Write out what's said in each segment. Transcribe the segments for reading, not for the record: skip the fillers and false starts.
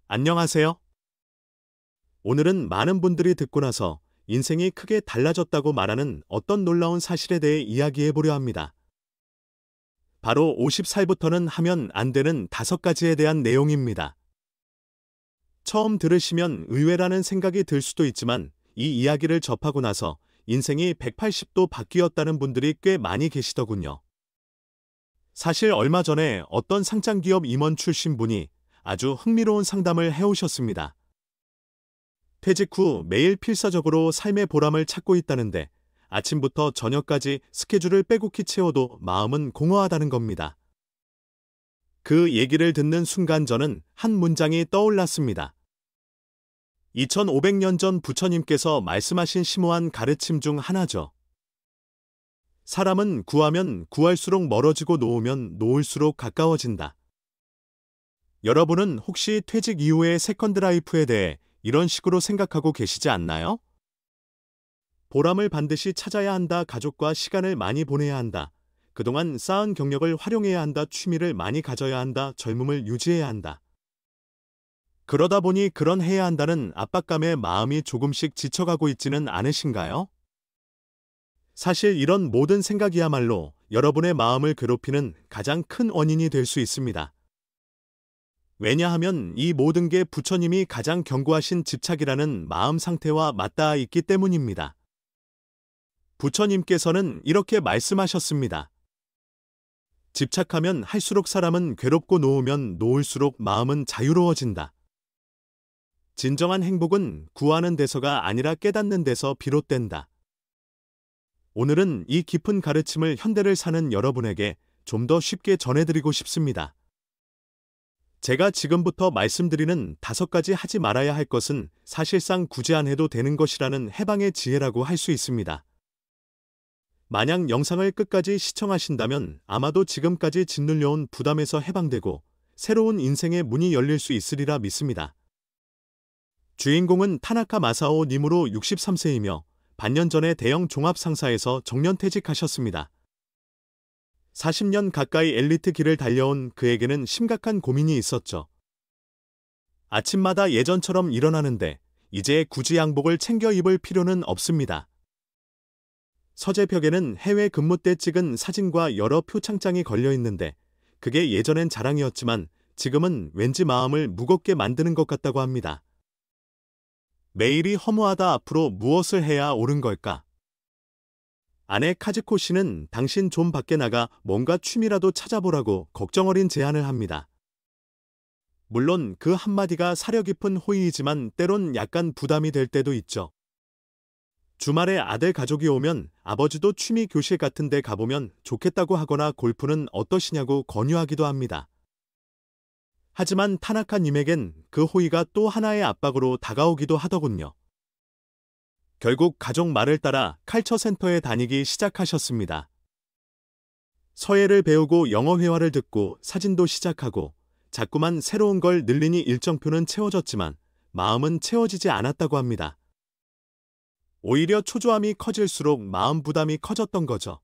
안녕하세요. 오늘은 많은 분들이 듣고 나서 인생이 크게 달라졌다고 말하는 어떤 놀라운 사실에 대해 이야기해 보려 합니다. 바로 50살부터는 하면 안 되는 5가지에 대한 내용입니다. 처음 들으시면 의외라는 생각이 들 수도 있지만 이 이야기를 접하고 나서 인생이 180도 바뀌었다는 분들이 꽤 많이 계시더군요. 사실 얼마 전에 어떤 상장기업 임원 출신 분이 아주 흥미로운 상담을 해오셨습니다. 퇴직 후 매일 필사적으로 삶의 보람을 찾고 있다는데 아침부터 저녁까지 스케줄을 빼곡히 채워도 마음은 공허하다는 겁니다. 그 얘기를 듣는 순간 저는 한 문장이 떠올랐습니다. 2500년 전 부처님께서 말씀하신 심오한 가르침 중 하나죠. 사람은 구하면 구할수록 멀어지고 놓으면 놓을수록 가까워진다. 여러분은 혹시 퇴직 이후의 세컨드 라이프에 대해 이런 식으로 생각하고 계시지 않나요? 보람을 반드시 찾아야 한다. 가족과 시간을 많이 보내야 한다. 그동안 쌓은 경력을 활용해야 한다. 취미를 많이 가져야 한다. 젊음을 유지해야 한다. 그러다 보니 그런 해야 한다는 압박감에 마음이 조금씩 지쳐가고 있지는 않으신가요? 사실 이런 모든 생각이야말로 여러분의 마음을 괴롭히는 가장 큰 원인이 될 수 있습니다. 왜냐하면 이 모든 게 부처님이 가장 경고하신 집착이라는 마음 상태와 맞닿아 있기 때문입니다. 부처님께서는 이렇게 말씀하셨습니다. 집착하면 할수록 사람은 괴롭고 놓으면 놓을수록 마음은 자유로워진다. 진정한 행복은 구하는 데서가 아니라 깨닫는 데서 비롯된다. 오늘은 이 깊은 가르침을 현대를 사는 여러분에게 좀 더 쉽게 전해드리고 싶습니다. 제가 지금부터 말씀드리는 5가지 하지 말아야 할 것은 사실상 굳이 안 해도 되는 것이라는 해방의 지혜라고 할 수 있습니다. 만약 영상을 끝까지 시청하신다면 아마도 지금까지 짓눌려온 부담에서 해방되고 새로운 인생의 문이 열릴 수 있으리라 믿습니다. 주인공은 타나카 마사오 님으로 63세이며 반년 전에 대형 종합상사에서 정년퇴직하셨습니다. 40년 가까이 엘리트 길을 달려온 그에게는 심각한 고민이 있었죠. 아침마다 예전처럼 일어나는데 이제 굳이 양복을 챙겨 입을 필요는 없습니다. 서재벽에는 해외 근무 때 찍은 사진과 여러 표창장이 걸려 있는데 그게 예전엔 자랑이었지만 지금은 왠지 마음을 무겁게 만드는 것 같다고 합니다. 매일이 허무하다. 앞으로 무엇을 해야 옳은 걸까? 아내 카즈코 씨는 당신 좀 밖에 나가 뭔가 취미라도 찾아보라고 걱정 어린 제안을 합니다. 물론 그 한마디가 사려 깊은 호의이지만 때론 약간 부담이 될 때도 있죠. 주말에 아들 가족이 오면 아버지도 취미 교실 같은 데 가보면 좋겠다고 하거나 골프는 어떠시냐고 권유하기도 합니다. 하지만 타나카님에겐 그 호의가 또 하나의 압박으로 다가오기도 하더군요. 결국 가족 말을 따라 칼처 센터에 다니기 시작하셨습니다. 서예를 배우고 영어 회화를 듣고 사진도 시작하고 자꾸만 새로운 걸 늘리니 일정표는 채워졌지만 마음은 채워지지 않았다고 합니다. 오히려 초조함이 커질수록 마음 부담이 커졌던 거죠.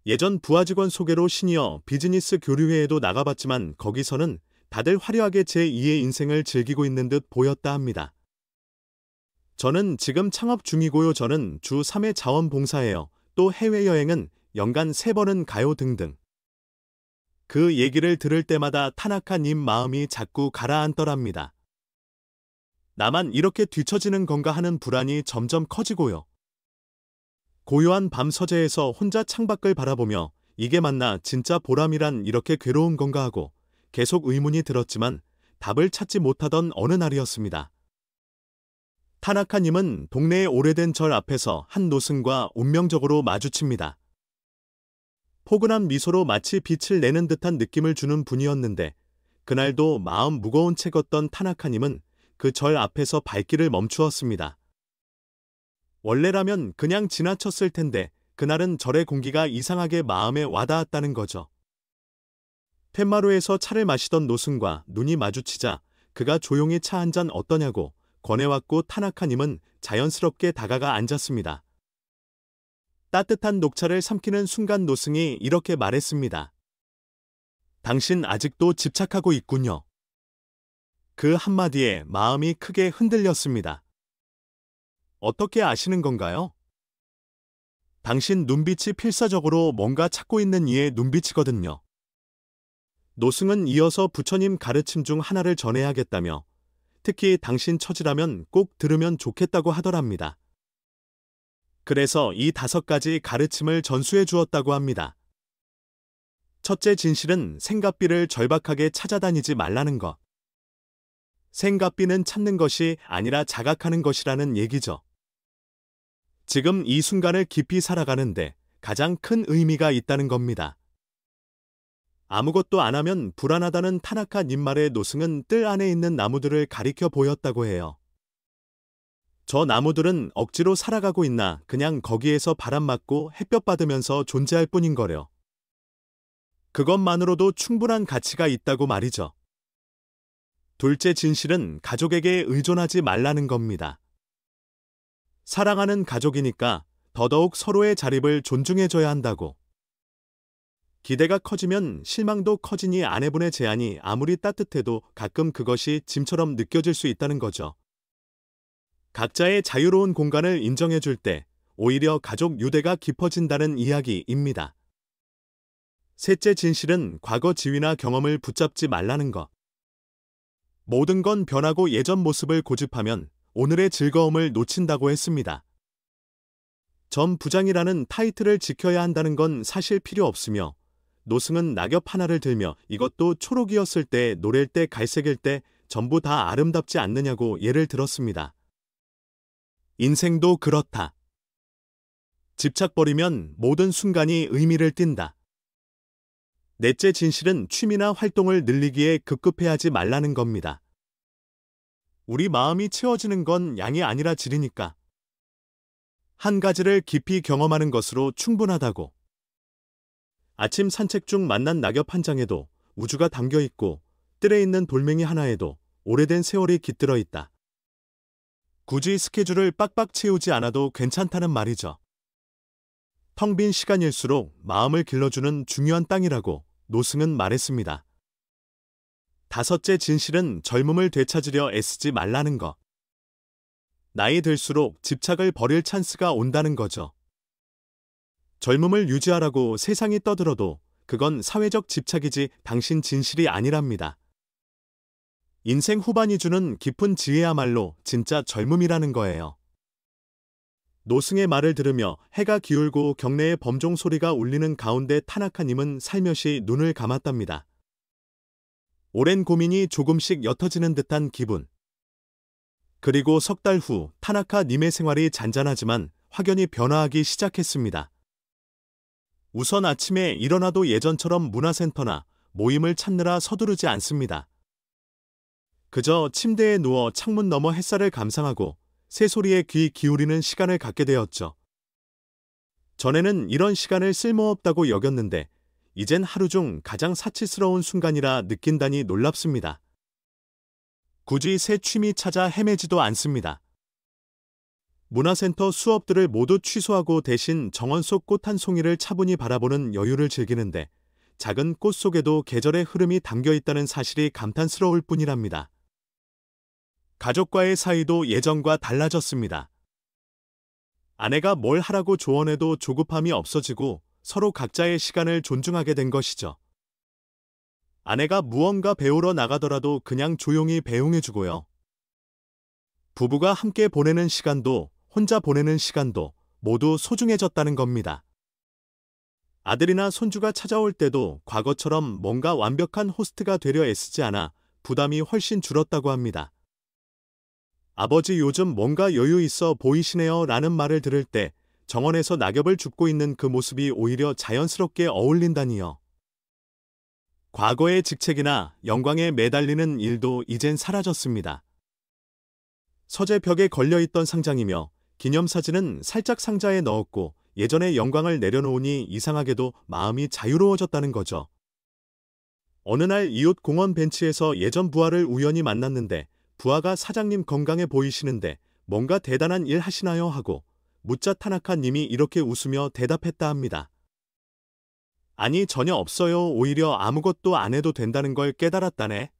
예전 부하 직원 소개로 시니어 비즈니스 교류회에도 나가봤지만 거기서는 다들 화려하게 제2의 인생을 즐기고 있는 듯 보였다 합니다. 저는 지금 창업 중이고요. 저는 주 3회 자원봉사해요. 또 해외여행은 연간 3번은 가요 등등. 그 얘기를 들을 때마다 타나카님 마음이 자꾸 가라앉더랍니다. 나만 이렇게 뒤처지는 건가 하는 불안이 점점 커지고요. 고요한 밤 서재에서 혼자 창밖을 바라보며 이게 맞나 진짜 보람이란 이렇게 괴로운 건가 하고 계속 의문이 들었지만 답을 찾지 못하던 어느 날이었습니다. 타나카님은 동네의 오래된 절 앞에서 한 노승과 운명적으로 마주칩니다. 포근한 미소로 마치 빛을 내는 듯한 느낌을 주는 분이었는데 그날도 마음 무거운 채 걷던 타나카님은 그 절 앞에서 발길을 멈추었습니다. 원래라면 그냥 지나쳤을 텐데 그날은 절의 공기가 이상하게 마음에 와닿았다는 거죠. 툇마루에서 차를 마시던 노승과 눈이 마주치자 그가 조용히 차 한 잔 어떠냐고 권해왔고 타나카님은 자연스럽게 다가가 앉았습니다. 따뜻한 녹차를 삼키는 순간 노승이 이렇게 말했습니다. 당신 아직도 집착하고 있군요. 그 그 한마디에 마음이 크게 흔들렸습니다. 어떻게 아시는 건가요? 당신 눈빛이 필사적으로 뭔가 찾고 있는 이의 눈빛이거든요. 노승은 이어서 부처님 가르침 중 하나를 전해야겠다며 특히 당신 처지라면 꼭 들으면 좋겠다고 하더랍니다. 그래서 이 5가지 가르침을 전수해 주었다고 합니다. 첫째 진실은 생각비를 절박하게 찾아다니지 말라는 것. 생각비는 찾는 것이 아니라 자각하는 것이라는 얘기죠. 지금 이 순간을 깊이 살아가는데 가장 큰 의미가 있다는 겁니다. 아무것도 안 하면 불안하다는 타나카 님 말에 노승은 뜰 안에 있는 나무들을 가리켜 보였다고 해요. 저 나무들은 억지로 살아가고 있나 그냥 거기에서 바람 맞고 햇볕 받으면서 존재할 뿐인 거려. 그것만으로도 충분한 가치가 있다고 말이죠. 둘째 진실은 가족에게 의존하지 말라는 겁니다. 사랑하는 가족이니까 더더욱 서로의 자립을 존중해줘야 한다고. 기대가 커지면 실망도 커지니 아내분의 제안이 아무리 따뜻해도 가끔 그것이 짐처럼 느껴질 수 있다는 거죠. 각자의 자유로운 공간을 인정해줄 때 오히려 가족 유대가 깊어진다는 이야기입니다. 셋째 진실은 과거 지위나 경험을 붙잡지 말라는 것. 모든 건 변하고 예전 모습을 고집하면 오늘의 즐거움을 놓친다고 했습니다. 전 부장이라는 타이틀을 지켜야 한다는 건 사실 필요 없으며 노승은 낙엽 하나를 들며 이것도 초록이었을 때, 노랠 때, 갈색일 때 전부 다 아름답지 않느냐고 예를 들었습니다. 인생도 그렇다. 집착버리면 모든 순간이 의미를 띈다. 넷째 진실은 취미나 활동을 늘리기에 급급해하지 말라는 겁니다. 우리 마음이 채워지는 건 양이 아니라 질이니까. 한 가지를 깊이 경험하는 것으로 충분하다고. 아침 산책 중 만난 낙엽 한 장에도 우주가 담겨 있고 뜰에 있는 돌멩이 하나에도 오래된 세월이 깃들어 있다. 굳이 스케줄을 빡빡 채우지 않아도 괜찮다는 말이죠. 텅 빈 시간일수록 마음을 길러주는 중요한 땅이라고 노승은 말했습니다. 다섯째 진실은 젊음을 되찾으려 애쓰지 말라는 것. 나이 들수록 집착을 버릴 찬스가 온다는 거죠. 젊음을 유지하라고 세상이 떠들어도 그건 사회적 집착이지 당신 진실이 아니랍니다. 인생 후반이 주는 깊은 지혜야말로 진짜 젊음이라는 거예요. 노승의 말을 들으며 해가 기울고 경내의 범종 소리가 울리는 가운데 타나카님은 살며시 눈을 감았답니다. 오랜 고민이 조금씩 옅어지는 듯한 기분. 그리고 석 달 후 타나카님의 생활이 잔잔하지만 확연히 변화하기 시작했습니다. 우선 아침에 일어나도 예전처럼 문화센터나 모임을 찾느라 서두르지 않습니다. 그저 침대에 누워 창문 너머 햇살을 감상하고 새소리에 귀 기울이는 시간을 갖게 되었죠. 전에는 이런 시간을 쓸모없다고 여겼는데 이젠 하루 중 가장 사치스러운 순간이라 느낀다니 놀랍습니다. 굳이 새 취미 찾아 헤매지도 않습니다. 문화센터 수업들을 모두 취소하고 대신 정원 속 꽃 한 송이를 차분히 바라보는 여유를 즐기는데 작은 꽃 속에도 계절의 흐름이 담겨 있다는 사실이 감탄스러울 뿐이랍니다. 가족과의 사이도 예전과 달라졌습니다. 아내가 뭘 하라고 조언해도 조급함이 없어지고 서로 각자의 시간을 존중하게 된 것이죠. 아내가 무언가 배우러 나가더라도 그냥 조용히 배웅해주고요. 부부가 함께 보내는 시간도 혼자 보내는 시간도 모두 소중해졌다는 겁니다. 아들이나 손주가 찾아올 때도 과거처럼 뭔가 완벽한 호스트가 되려 애쓰지 않아 부담이 훨씬 줄었다고 합니다. 아버지 요즘 뭔가 여유 있어 보이시네요 라는 말을 들을 때 정원에서 낙엽을 줍고 있는 그 모습이 오히려 자연스럽게 어울린다니요. 과거의 직책이나 영광에 매달리는 일도 이젠 사라졌습니다. 서재벽에 걸려있던 상장이며 기념사진은 살짝 상자에 넣었고 예전의 영광을 내려놓으니 이상하게도 마음이 자유로워졌다는 거죠. 어느 날 이웃 공원 벤치에서 예전 부하를 우연히 만났는데 부하가 사장님 건강해 보이시는데 뭔가 대단한 일 하시나요? 하고 묻자 타나카 님이 이렇게 웃으며 대답했다 합니다. 아니 전혀 없어요. 오히려 아무것도 안 해도 된다는 걸 깨달았다네.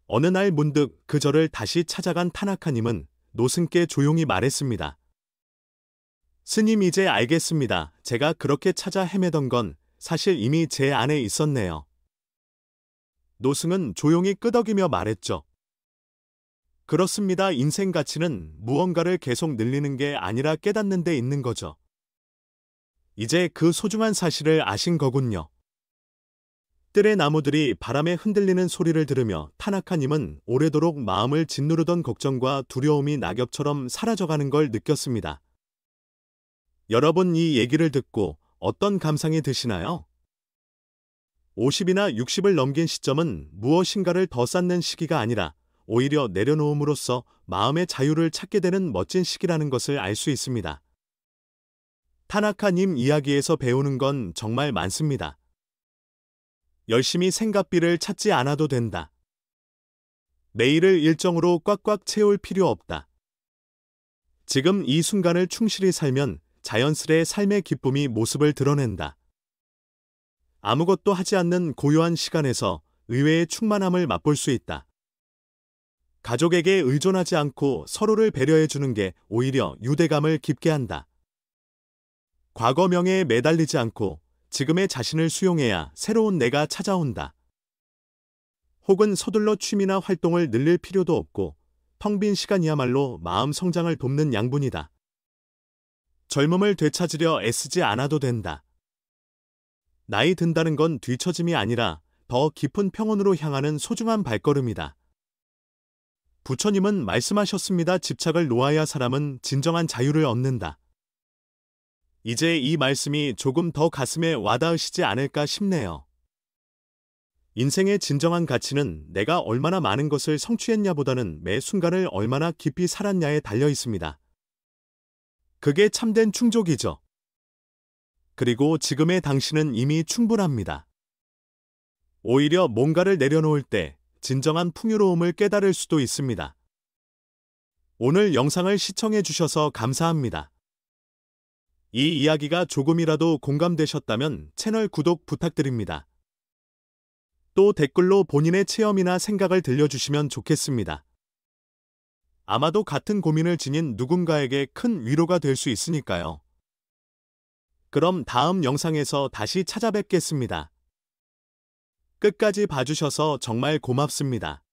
어느 날 문득 그 절을 다시 찾아간 타나카님은 노승께 조용히 말했습니다. 스님, 이제 알겠습니다. 제가 그렇게 찾아 헤매던 건 사실 이미 제 안에 있었네요. 노승은 조용히 끄덕이며 말했죠. 그렇습니다. 인생 가치는 무언가를 계속 늘리는 게 아니라 깨닫는 데 있는 거죠. 이제 그 소중한 사실을 아신 거군요. 뜰의 나무들이 바람에 흔들리는 소리를 들으며 타나카님은 오래도록 마음을 짓누르던 걱정과 두려움이 낙엽처럼 사라져가는 걸 느꼈습니다. 여러분, 이 얘기를 듣고 어떤 감상이 드시나요? 50이나 60을 넘긴 시점은 무엇인가를 더 쌓는 시기가 아니라 오히려 내려놓음으로써 마음의 자유를 찾게 되는 멋진 시기라는 것을 알 수 있습니다. 타나카님 이야기에서 배우는 건 정말 많습니다. 열심히 생각비를 찾지 않아도 된다. 내일을 일정으로 꽉꽉 채울 필요 없다. 지금 이 순간을 충실히 살면 자연스레 삶의 기쁨이 모습을 드러낸다. 아무것도 하지 않는 고요한 시간에서 의외의 충만함을 맛볼 수 있다. 가족에게 의존하지 않고 서로를 배려해주는 게 오히려 유대감을 깊게 한다. 과거 명예에 매달리지 않고 지금의 자신을 수용해야 새로운 내가 찾아온다. 혹은 서둘러 취미나 활동을 늘릴 필요도 없고 텅 빈 시간이야말로 마음 성장을 돕는 양분이다. 젊음을 되찾으려 애쓰지 않아도 된다. 나이 든다는 건 뒤처짐이 아니라 더 깊은 평온으로 향하는 소중한 발걸음이다. 부처님은 말씀하셨습니다. 집착을 놓아야 사람은 진정한 자유를 얻는다. 이제 이 말씀이 조금 더 가슴에 와닿으시지 않을까 싶네요. 인생의 진정한 가치는 내가 얼마나 많은 것을 성취했냐보다는 매 순간을 얼마나 깊이 살았냐에 달려 있습니다. 그게 참된 충족이죠. 그리고 지금의 당신은 이미 충분합니다. 오히려 뭔가를 내려놓을 때 진정한 풍요로움을 깨달을 수도 있습니다. 오늘 영상을 시청해 주셔서 감사합니다. 이 이야기가 조금이라도 공감되셨다면 채널 구독 부탁드립니다. 또 댓글로 본인의 체험이나 생각을 들려주시면 좋겠습니다. 아마도 같은 고민을 지닌 누군가에게 큰 위로가 될 수 있으니까요. 그럼 다음 영상에서 다시 찾아뵙겠습니다. 끝까지 봐주셔서 정말 고맙습니다.